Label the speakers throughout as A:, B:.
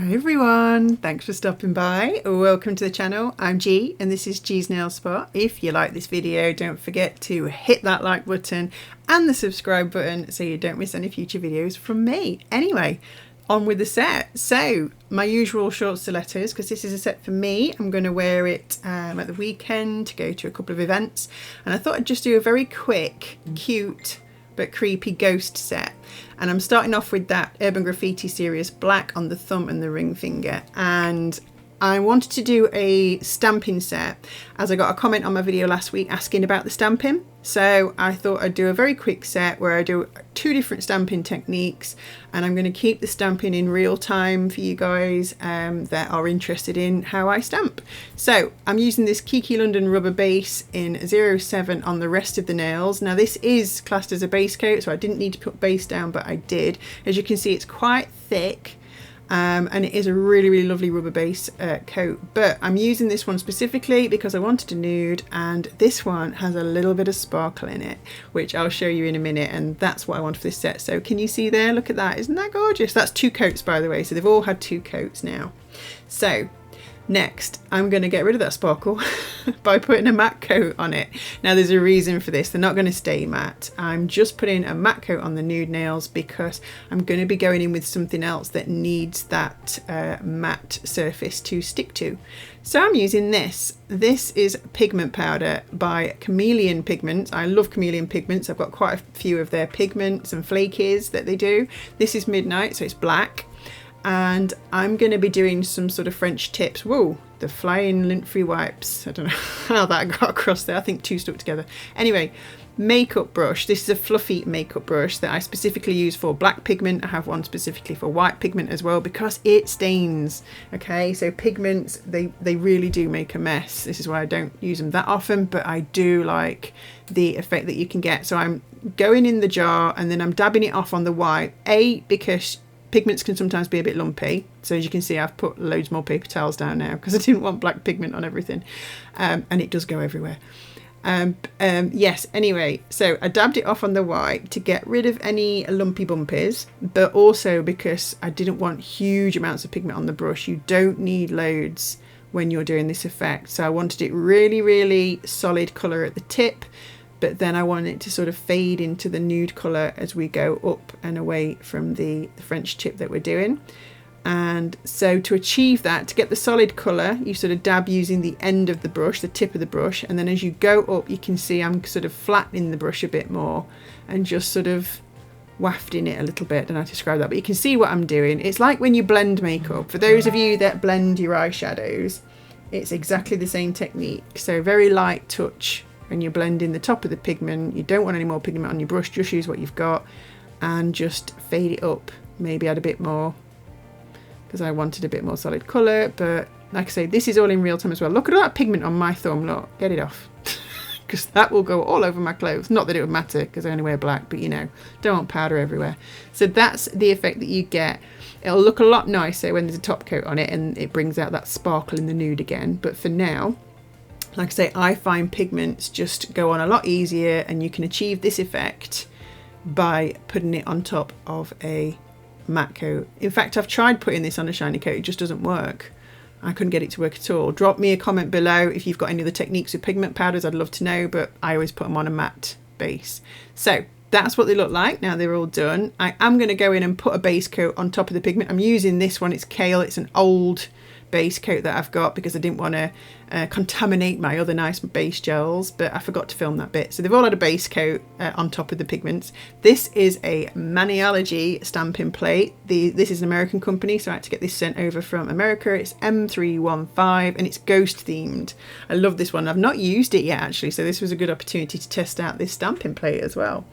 A: Hi everyone, thanks for stopping by. Welcome to the channel. I'm G and this is G's Nail Spot. If you like this video, don't forget to hit that like button and the subscribe button so you don't miss any future videos from me. Anyway, on with the set. So my usual short stilettos, because this is a set for me. I'm going to wear it at the weekend to go to a couple of events, and I thought I'd just do a very quick, cute but creepy ghost set. And I'm starting off with that Urban Graffiti series black on the thumb and the ring finger, and I wanted to do a stamping set as I got a comment on my video last week asking about the stamping. So I thought I'd do a very quick set where I do two different stamping techniques, and I'm going to keep the stamping in real time for you guys that are interested in how I stamp. So I'm using this Kiki London rubber base in 07 on the rest of the nails. Now this is classed as a base coat, so I didn't need to put base down, but I did. As you can see, it's quite thick. And it is a really lovely rubber base coat, but I'm using this one specifically because I wanted a nude, and this one has a little bit of sparkle in it, which I'll show you in a minute, and that's what I want for this set. So can you see there? Look at that, isn't that gorgeous? That's two coats, by the way, so they've all had two coats now. So next, I'm going to get rid of that sparkle by putting a matte coat on it. Now there's a reason for this, they're not going to stay matte. I'm just putting a matte coat on the nude nails because I'm going to be going in with something else that needs that matte surface to stick to. So I'm using this. This is pigment powder by Chameleon Pigments. I love Chameleon Pigments. I've got quite a few of their pigments and flakies that they do. This is Midnight, so it's black. And I'm going to be doing some sort of French tips. Whoa, the flying lint-free wipes. I don't know how that got across there. I think two stuck together. Anyway, makeup brush. This is a fluffy makeup brush that I specifically use for black pigment. I have one specifically for white pigment as well because it stains. Okay, so pigments, they really do make a mess. This is why I don't use them that often, but I do like the effect that you can get. So I'm going in the jar and then I'm dabbing it off on the white. Because pigments can sometimes be a bit lumpy, so as you can see I've put loads more paper towels down now because I didn't want black pigment on everything, and it does go everywhere. Yes, anyway, so I dabbed it off on the white to get rid of any lumpy bumpies, but also because I didn't want huge amounts of pigment on the brush. You don't need loads when you're doing this effect, so I wanted it really solid colour at the tip, but then I want it to sort of fade into the nude colour as we go up and away from the French tip that we're doing. And so to achieve that, to get the solid colour, you sort of dab using the end of the brush, the tip of the brush, and then as you go up you can see I'm sort of flattening the brush a bit more and just sort of wafting it a little bit. I don't know how to describe that, but you can see what I'm doing. It's like when you blend makeup. For those of you that blend your eyeshadows, it's exactly the same technique. So very light touch. When you're blending the top of the pigment, you don't want any more pigment on your brush, just use what you've got and just fade it up, maybe add a bit more because I wanted a bit more solid colour. But like I say, this is all in real time as well. Look at all that pigment on my thumb, look, get it off because that will go all over my clothes. Not that it would matter because I only wear black, but you know, don't want powder everywhere. So that's the effect that you get. It'll look a lot nicer when there's a top coat on it and it brings out that sparkle in the nude again, but for now, like I say, I find pigments just go on a lot easier, and you can achieve this effect by putting it on top of a matte coat. In fact, I've tried putting this on a shiny coat, it just doesn't work. I couldn't get it to work at all. Drop me a comment below if you've got any other techniques with pigment powders, I'd love to know, but I always put them on a matte base. So that's what they look like now they're all done. I am going to go in and put a base coat on top of the pigment. I'm using this one, it's Kale, it's an old base coat that I've got because I didn't want to contaminate my other nice base gels, but I forgot to film that bit. So they've all had a base coat on top of the pigments. This is a Maniology stamping plate. This is an American company, so I had to get this sent over from America. It's M315 and it's ghost themed. I love this one. I've not used it yet actually, so this was a good opportunity to test out this stamping plate as well.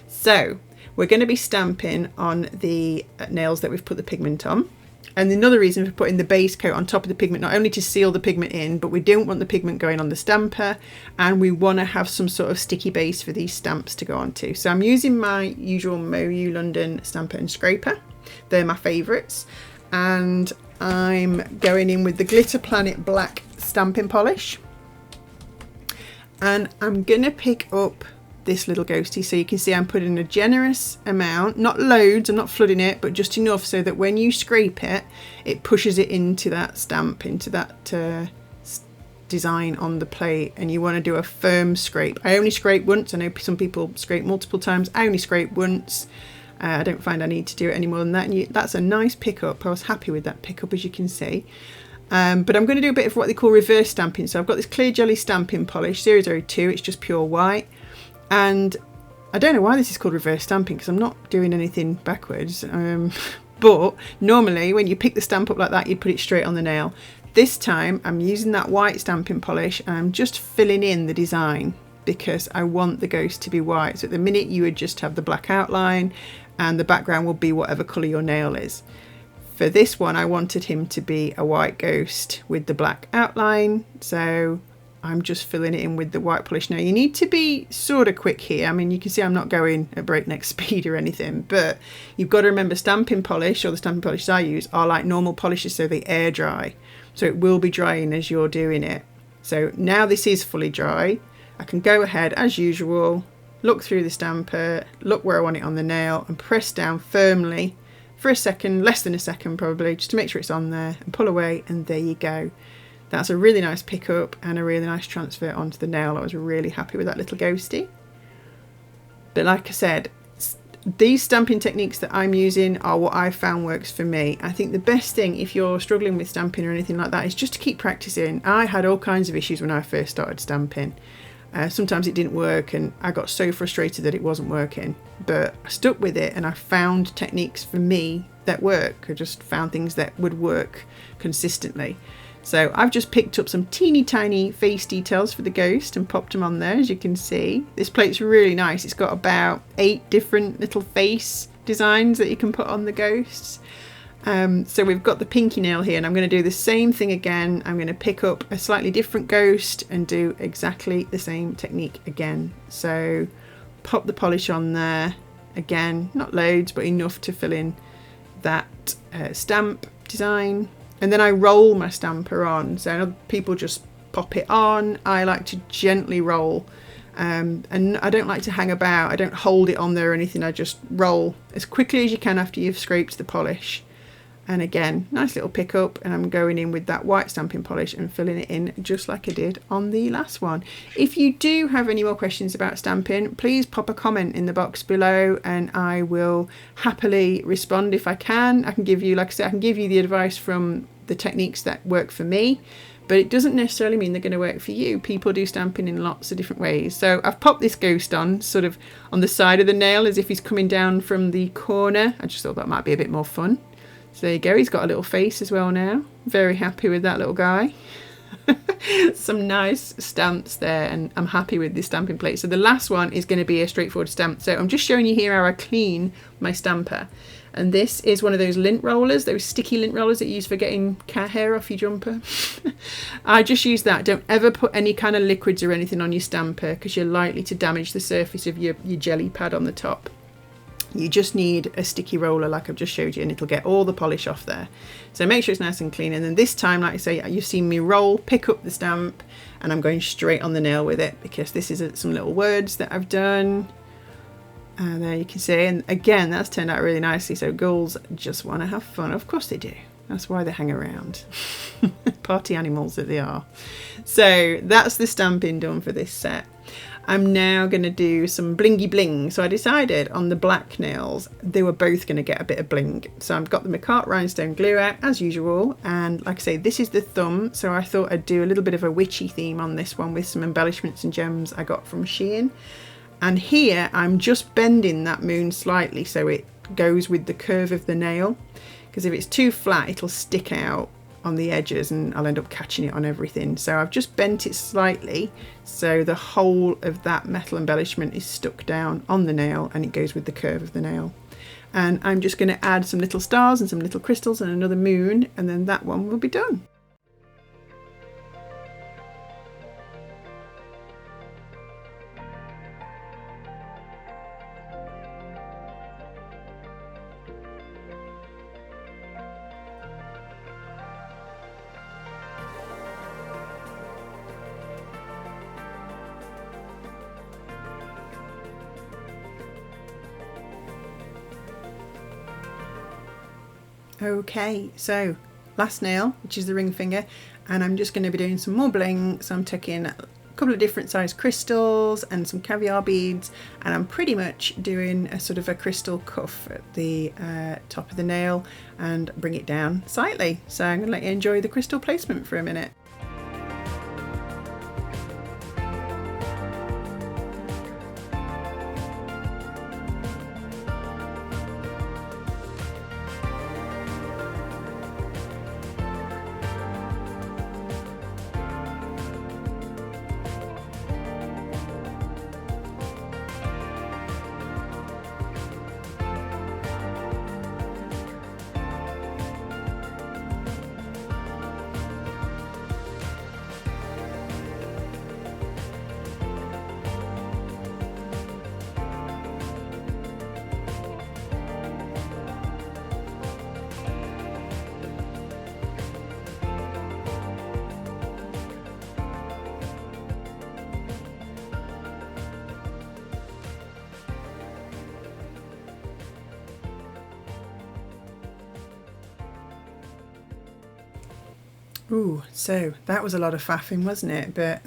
A: So we're going to be stamping on the nails that we've put the pigment on. And another reason for putting the base coat on top of the pigment, not only to seal the pigment in, but we don't want the pigment going on the stamper, and we want to have some sort of sticky base for these stamps to go onto. So I'm using my usual MoYou London stamper and scraper. They're my favourites. And I'm going in with the Glitter Planet Black stamping polish. And I'm going to pick up this little ghosty. So you can see I'm putting a generous amount, not loads, I'm not flooding it, but just enough so that when you scrape it, it pushes it into that stamp, into that design on the plate. And you want to do a firm scrape. I only scrape once. I know some people scrape multiple times. I only scrape once. I don't find I need to do it any more than that. And that's a nice pickup. I was happy with that pickup, as you can see. But I'm going to do a bit of what they call reverse stamping. So I've got this clear jelly stamping polish, 002, it's just pure white. And I don't know why this is called reverse stamping, because I'm not doing anything backwards. But normally when you pick the stamp up like that, you put it straight on the nail. This time I'm using that white stamping polish and I'm just filling in the design because I want the ghost to be white. So at the minute you would just have the black outline and the background will be whatever colour your nail is. For this one, I wanted him to be a white ghost with the black outline, so I'm just filling it in with the white polish. Now you need to be sort of quick here. I mean, you can see I'm not going at breakneck speed or anything, but you've got to remember stamping polish, or the stamping polishes I use, are like normal polishes, so they air dry. So it will be drying as you're doing it. So now this is fully dry, I can go ahead as usual, look through the stamper, look where I want it on the nail, and press down firmly for a second, less than a second probably, just to make sure it's on there, and pull away, and there you go. That's a really nice pickup and a really nice transfer onto the nail. I was really happy with that little ghosty. But like I said, these stamping techniques that I'm using are what I found works for me. I think the best thing if you're struggling with stamping or anything like that is just to keep practicing. I had all kinds of issues when I first started stamping. Sometimes it didn't work and I got so frustrated that it wasn't working, but I stuck with it and I found techniques for me that work. I just found things that would work consistently. So I've just picked up some teeny tiny face details for the ghost and popped them on there, as you can see. This plate's really nice. It's got about 8 different little face designs that you can put on the ghosts. So we've got the pinky nail here, and I'm going to do the same thing again. I'm going to pick up a slightly different ghost and do exactly the same technique again. So pop the polish on there again, not loads but enough to fill in that stamp design, and then I roll my stamper on. So people just pop it on. I like to gently roll, and I don't like to hang about. I don't hold it on there or anything. I just roll as quickly as you can after you've scraped the polish. And again, nice little pickup, and I'm going in with that white stamping polish and filling it in just like I did on the last one. If you do have any more questions about stamping, please pop a comment in the box below and I will happily respond if I can. I can give you, like I said, I can give you the advice from the techniques that work for me, but it doesn't necessarily mean they're going to work for you. People do stamping in lots of different ways. So I've popped this ghost on sort of on the side of the nail as if he's coming down from the corner. I just thought that might be a bit more fun. So there you go, he's got a little face as well now. Very happy with that little guy. Some nice stamps there, and I'm happy with this stamping plate. So the last one is going to be a straightforward stamp. So I'm just showing you here how I clean my stamper. And this is one of those lint rollers, those sticky lint rollers that you use for getting cat hair off your jumper. I just use that. Don't ever put any kind of liquids or anything on your stamper because you're likely to damage the surface of your jelly pad on the top. You just need a sticky roller like I've just showed you, and it'll get all the polish off there. So make sure it's nice and clean, and then this time, like I say, you've seen me roll, pick up the stamp, and I'm going straight on the nail with it because this is some little words that I've done. And there you can see, and again, that's turned out really nicely. So ghouls just want to have fun. Of course they do. That's why they hang around. Party animals that they are. So that's the stamping done for this set. I'm now going to do some blingy bling. So I decided on the black nails, they were both going to get a bit of bling. So I've got the McCart rhinestone glue out as usual. And like I say, this is the thumb. So I thought I'd do a little bit of a witchy theme on this one with some embellishments and gems I got from Shein. And here I'm just bending that moon slightly so it goes with the curve of the nail. Because if it's too flat, it'll stick out on the edges and I'll end up catching it on everything. So I've just bent it slightly so the whole of that metal embellishment is stuck down on the nail and it goes with the curve of the nail. And I'm just going to add some little stars and some little crystals and another moon, and then that one will be done. Okay, so last nail, which is the ring finger, and I'm just going to be doing some more bling. So I'm taking a couple of different size crystals and some caviar beads, and I'm pretty much doing a sort of a crystal cuff at the top of the nail and bring it down slightly. So I'm going to let you enjoy the crystal placement for a minute. Ooh, so that was a lot of faffing, wasn't it? But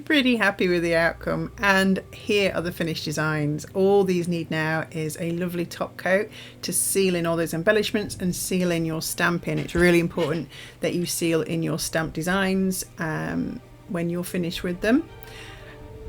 A: pretty happy with the outcome. And here are the finished designs. All these need now is a lovely top coat to seal in all those embellishments and seal in your stamping. It's really important that you seal in your stamp designs when you're finished with them.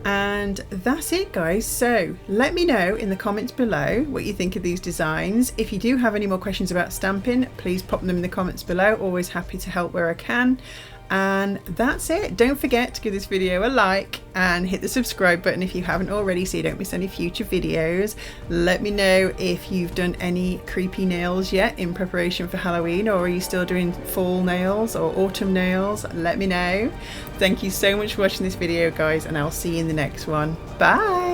A: And that's it, guys. So let me know in the comments below what you think of these designs. If you do have any more questions about stamping, please pop them in the comments below. Always happy to help where I can. And that's it. Don't forget to give this video a like and hit the subscribe button if you haven't already, so you don't miss any future videos. Let me know if you've done any creepy nails yet in preparation for Halloween, or are you still doing fall nails or autumn nails? Let me know. Thank you so much for watching this video, guys, and I'll see you in the next one. Bye.